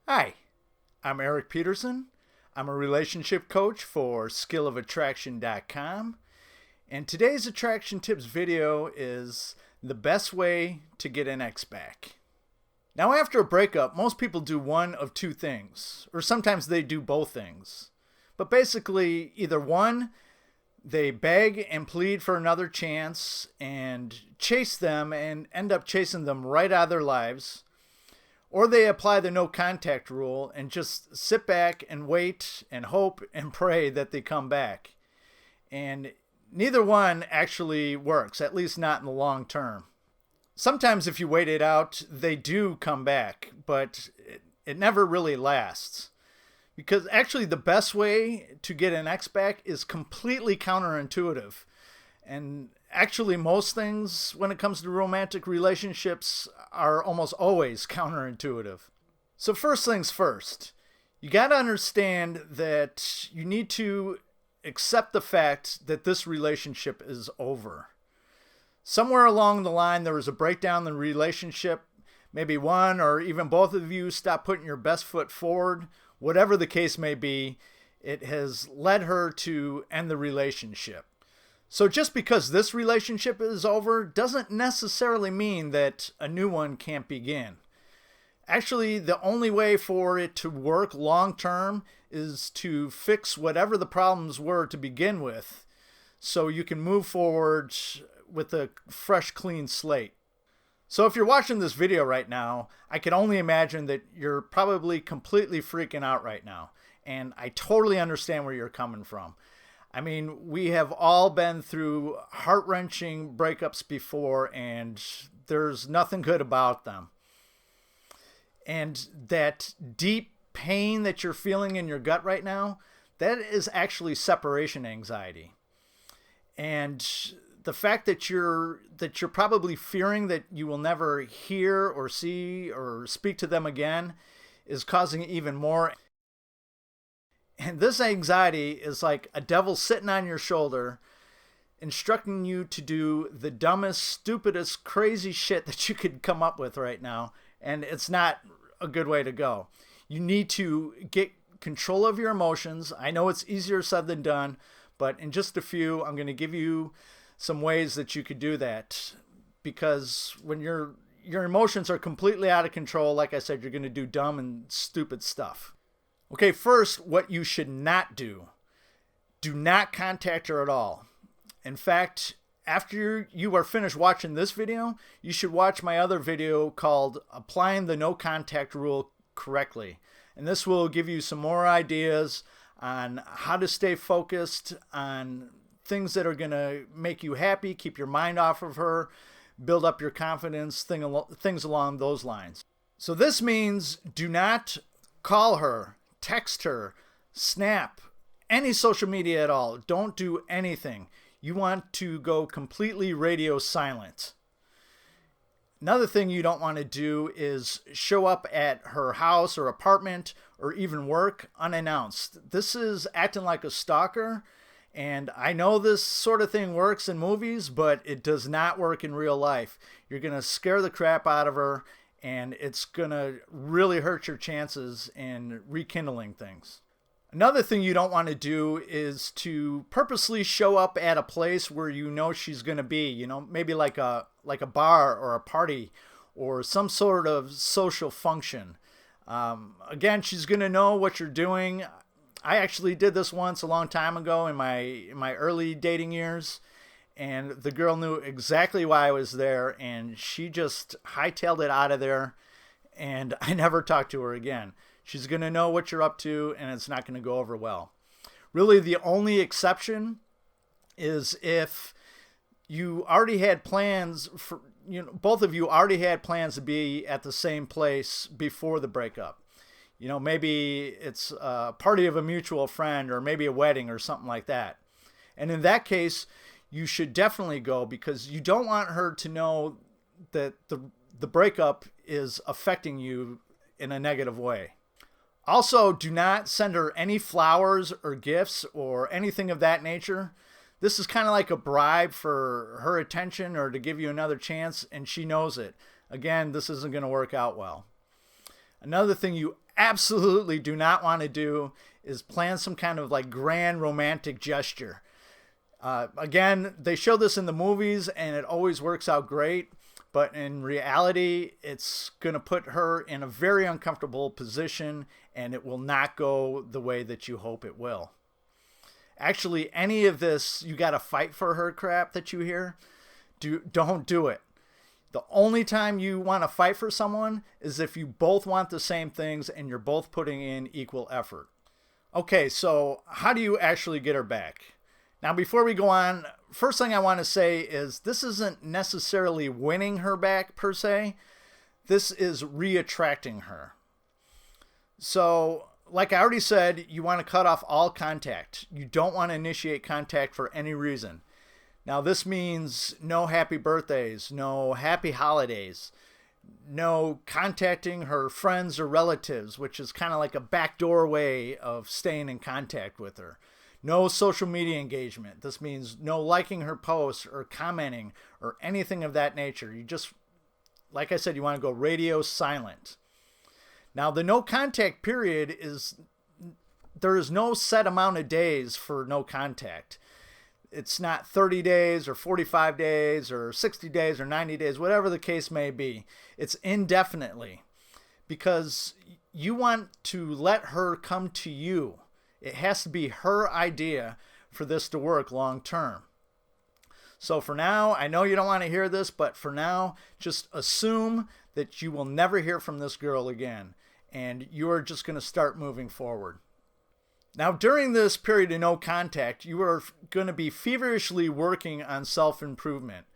Hi, I'm Erik Peterson. I'm a relationship coach for skillofattraction.com. And today's attraction tips video is the best way to get an ex back. Now, after a breakup, most people do one of two things, or sometimes they do both things. But basically, either one, they beg and plead for another chance and chase them and end up chasing them right out of their lives. Or they apply the no contact rule and just sit back and wait and hope and pray that they come back. And neither one actually works, at least not in the long term. Sometimes if you wait it out, they do come back, but it never really lasts. Because actually the best way to get an ex back is completely counterintuitive. And actually most things when it comes to romantic relationships are almost always counterintuitive. So first things first, you got to understand that you need to accept the fact that this relationship is over. Somewhere along the line there was a breakdown in the relationship. Maybe one or even both of you stopped putting your best foot forward. Whatever the case may be, it has led her to end the relationship. So just because this relationship is over doesn't necessarily mean that a new one can't begin. Actually, the only way for it to work long term is to fix whatever the problems were to begin with, so you can move forward with a fresh, clean slate. So if you're watching this video right now, I can only imagine that you're probably completely freaking out right now. And I totally understand where you're coming from. I mean, we have all been through heart-wrenching breakups before, and there's nothing good about them. And that deep pain that you're feeling in your gut right now, that is actually separation anxiety. And the fact that you're probably fearing that you will never hear or see or speak to them again is causing even more. And this anxiety is like a devil sitting on your shoulder, instructing you to do the dumbest, stupidest, crazy shit that you could come up with right now. And it's not a good way to go. You need to get control of your emotions. I know it's easier said than done, but in just a few, I'm going to give you some ways that you could do that. Because when your emotions are completely out of control, like I said, you're going to do dumb and stupid stuff. Okay, first, what you should not do. Do not contact her at all. In fact, after you are finished watching this video, you should watch my other video called Applying the No Contact Rule Correctly. And this will give you some more ideas on how to stay focused on things that are going to make you happy, keep your mind off of her, build up your confidence, things along those lines. So this means do not call her, text her, snap, any social media at all. Don't do anything. You want to go completely radio silent. Another thing you don't want to do is show up at her house or apartment or even work unannounced. This is acting like a stalker. And I know this sort of thing works in movies, but it does not work in real life. You're going to scare the crap out of her, and it's going to really hurt your chances in rekindling things. Another thing you don't want to do is to purposely show up at a place where you know she's going to be, maybe like a bar or a party or some sort of social function. Again, she's going to know what you're doing. I actually did this once a long time ago in my early dating years, and the girl knew exactly why I was there, and she just hightailed it out of there, and I never talked to her again. She's going to know what you're up to, and it's not going to go over well. Really, the only exception is if you already had plans for, both of you already had plans to be at the same place before the breakup. Maybe it's a party of a mutual friend or maybe a wedding or something like that. And in that case, you should definitely go because you don't want her to know that the breakup is affecting you in a negative way. Also, do not send her any flowers or gifts or anything of that nature. This is kind of like a bribe for her attention or to give you another chance, and she knows it. Again, this isn't going to work out well. Another thing you absolutely do not want to do is plan some kind of like grand romantic gesture. Again, they show this in the movies and it always works out great, but in reality, it's going to put her in a very uncomfortable position and it will not go the way that you hope it will. Actually, any of this you got to fight for her crap that you hear, don't do it. The only time you want to fight for someone is if you both want the same things and you're both putting in equal effort. Okay, so how do you actually get her back? Now, before we go on, first thing I want to say is this isn't necessarily winning her back per se. This is re-attracting her. So, like I already said, you want to cut off all contact. You don't want to initiate contact for any reason. Now, this means no happy birthdays, no happy holidays, no contacting her friends or relatives, which is kind of like a backdoor way of staying in contact with her. No social media engagement. This means no liking her posts or commenting or anything of that nature. You just, like I said, you want to go radio silent. Now, the no contact period is, there is no set amount of days for no contact. It's not 30 days or 45 days or 60 days or 90 days, whatever the case may be. It's indefinitely because you want to let her come to you. It has to be her idea for this to work long term. So for now, I know you don't want to hear this, but for now, just assume that you will never hear from this girl again, and you are just going to start moving forward. Now, during this period of no contact, you are going to be feverishly working on self-improvement.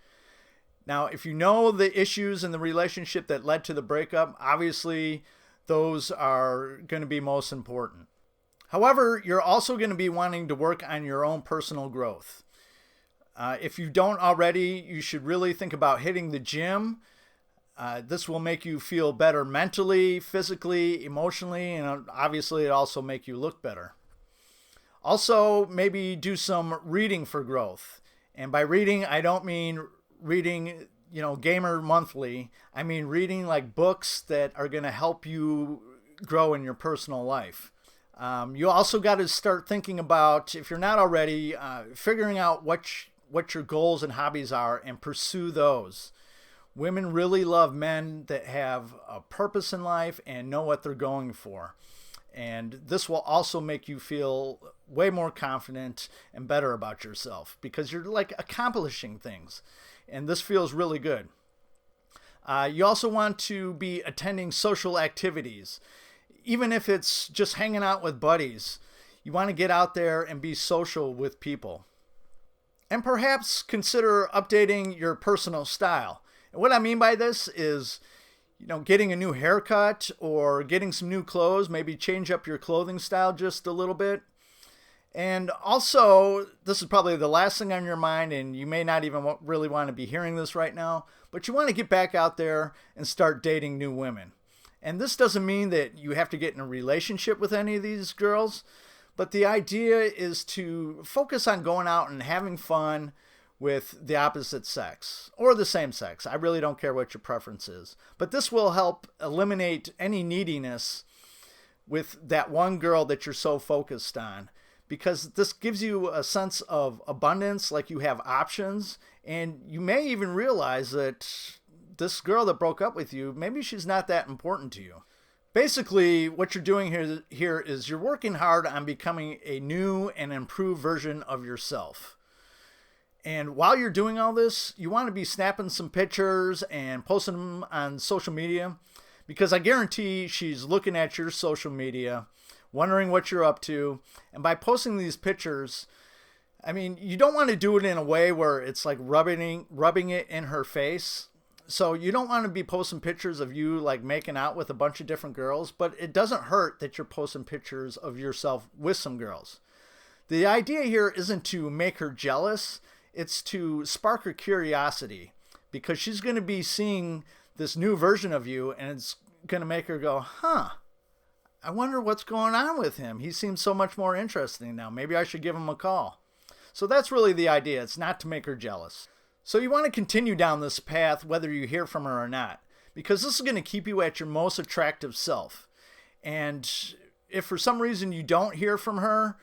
Now, if you know the issues in the relationship that led to the breakup, obviously those are going to be most important. However, you're also going to be wanting to work on your own personal growth. If you don't already, you should really think about hitting the gym. This will make you feel better mentally, physically, emotionally, and obviously it also make you look better. Also, maybe do some reading for growth. And by reading, I don't mean reading, Gamer Monthly. I mean reading like books that are going to help you grow in your personal life. You also got to start thinking about, if you're not already, figuring out what your goals and hobbies are and pursue those. Women really love men that have a purpose in life and know what they're going for. And this will also make you feel way more confident and better about yourself because you're like accomplishing things. And this feels really good. You also want to be attending social activities. Even if it's just hanging out with buddies, you want to get out there and be social with people. And perhaps consider updating your personal style. And what I mean by this is, getting a new haircut or getting some new clothes, maybe change up your clothing style just a little bit. And also, this is probably the last thing on your mind, and you may not even really want to be hearing this right now, but you want to get back out there and start dating new women. And this doesn't mean that you have to get in a relationship with any of these girls, but the idea is to focus on going out and having fun with the opposite sex or the same sex. I really don't care what your preference is. But this will help eliminate any neediness with that one girl that you're so focused on, because this gives you a sense of abundance, like you have options, and you may even realize that this girl that broke up with you, maybe she's not that important to you. Basically, what you're doing here is you're working hard on becoming a new and improved version of yourself. And while you're doing all this, you want to be snapping some pictures and posting them on social media, because I guarantee she's looking at your social media, wondering what you're up to. And by posting these pictures, I mean, you don't want to do it in a way where it's like rubbing it in her face. So you don't want to be posting pictures of you like making out with a bunch of different girls, but it doesn't hurt that you're posting pictures of yourself with some girls. The idea here isn't to make her jealous. It's to spark her curiosity, because she's going to be seeing this new version of you, and it's going to make her go, I wonder what's going on with him. He seems so much more interesting now. Maybe I should give him a call. So that's really the idea. It's not to make her jealous. So you want to continue down this path whether you hear from her or not, because this is going to keep you at your most attractive self. And if for some reason you don't hear from her,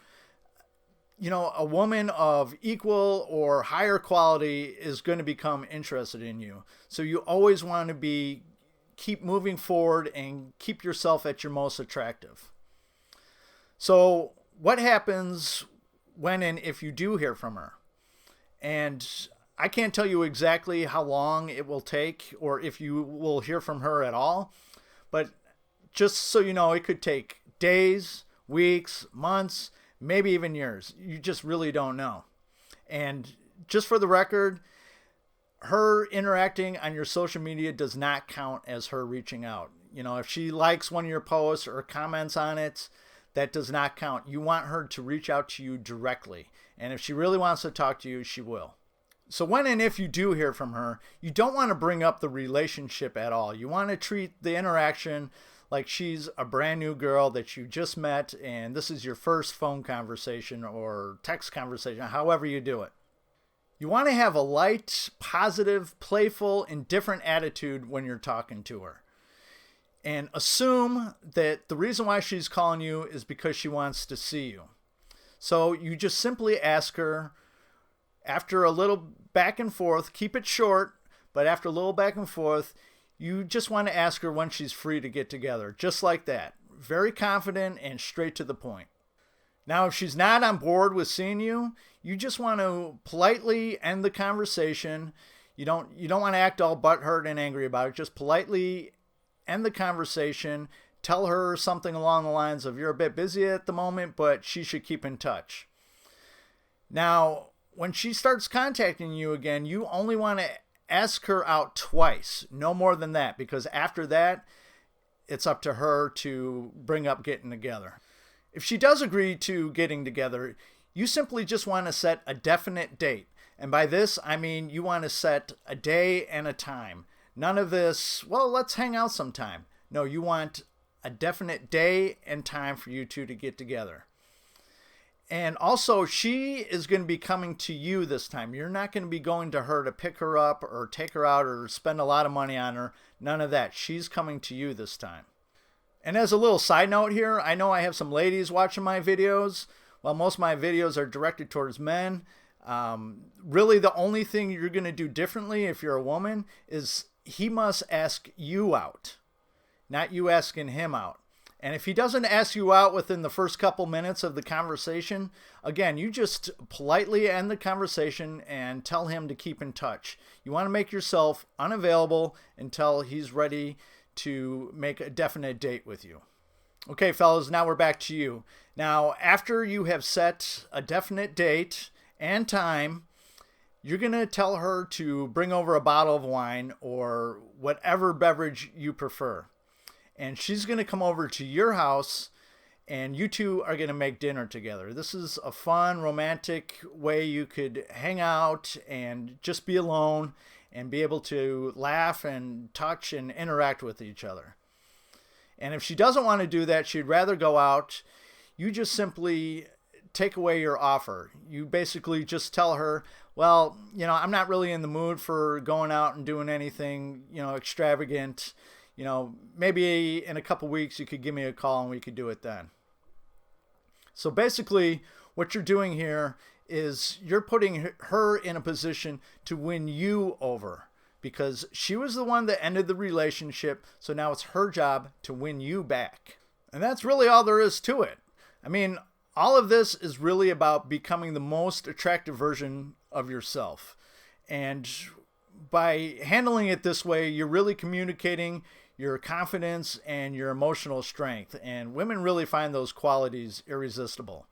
a woman of equal or higher quality is going to become interested in you. So you always want to keep moving forward and keep yourself at your most attractive. So what happens when and if you do hear from her? And I can't tell you exactly how long it will take or if you will hear from her at all, but just so you know, it could take days, weeks, months, maybe even years. You just really don't know. And just for the record, her interacting on your social media does not count as her reaching out. If she likes one of your posts or comments on it, that does not count. You want her to reach out to you directly. And if she really wants to talk to you, she will. So when and if you do hear from her, you don't want to bring up the relationship at all. You want to treat the interaction like she's a brand new girl that you just met and this is your first phone conversation or text conversation, however you do it. You want to have a light, positive, playful, indifferent attitude when you're talking to her. And assume that the reason why she's calling you is because she wants to see you. So you just simply ask her, after a little back and forth, keep it short, but after a little back and forth, you just want to ask her when she's free to get together, just like that. Very confident and straight to the point. Now, if she's not on board with seeing you, you just want to politely end the conversation. You don't want to act all butthurt and angry about it. Just politely end the conversation. Tell her something along the lines of, you're a bit busy at the moment, but she should keep in touch. Now, when she starts contacting you again, you only want to ask her out twice, no more than that, because after that, it's up to her to bring up getting together. If she does agree to getting together, you simply just want to set a definite date. And by this, I mean you want to set a day and a time. None of this, well, let's hang out sometime. No, you want a definite day and time for you two to get together. And also, she is going to be coming to you this time. You're not going to be going to her to pick her up or take her out or spend a lot of money on her. None of that. She's coming to you this time. And as a little side note here, I know I have some ladies watching my videos. Well, most of my videos are directed towards men. Really, the only thing you're going to do differently if you're a woman is he must ask you out, not you asking him out. And if he doesn't ask you out within the first couple minutes of the conversation, again, you just politely end the conversation and tell him to keep in touch. You want to make yourself unavailable until he's ready to make a definite date with you. Okay, fellas, now we're back to you. Now, after you have set a definite date and time, you're going to tell her to bring over a bottle of wine or whatever beverage you prefer. And she's going to come over to your house and you two are going to make dinner together. This is a fun, romantic way you could hang out and just be alone and be able to laugh and touch and interact with each other. And if she doesn't want to do that, she'd rather go out, you just simply take away your offer. You basically just tell her, well, I'm not really in the mood for going out and doing anything, extravagant. Maybe in a couple weeks you could give me a call and we could do it then. So basically what you're doing here is you're putting her in a position to win you over because she was the one that ended the relationship. So now it's her job to win you back. And that's really all there is to it. I mean, all of this is really about becoming the most attractive version of yourself. And by handling it this way, you're really communicating your confidence and your emotional strength. And women really find those qualities irresistible.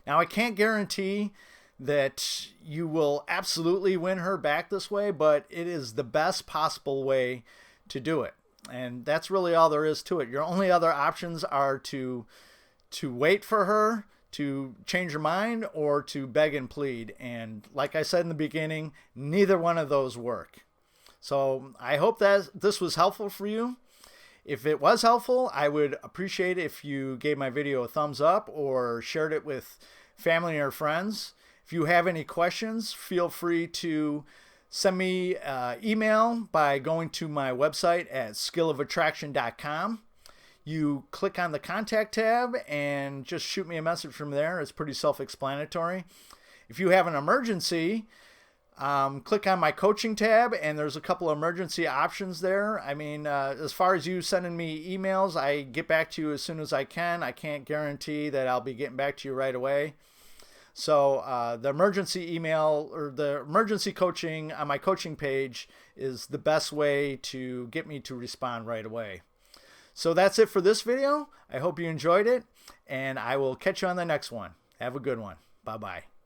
Now, I can't guarantee that you will absolutely win her back this way, but it is the best possible way to do it. And that's really all there is to it. Your only other options are to wait for her to change her mind or to beg and plead. And like I said in the beginning, neither one of those work. So I hope that this was helpful for you. If it was helpful, I would appreciate it if you gave my video a thumbs up or shared it with family or friends. If you have any questions, feel free to send me an email by going to my website at skillofattraction.com. you click on the contact tab and just shoot me a message from there. It's pretty self-explanatory. If you have an emergency, click on my coaching tab, and there's a couple of emergency options there. I mean, as far as you sending me emails, I get back to you as soon as I can. I can't guarantee that I'll be getting back to you right away. So the emergency email or the emergency coaching on my coaching page is the best way to get me to respond right away. So that's it for this video. I hope you enjoyed it, and I will catch you on the next one. Have a good one. Bye-bye.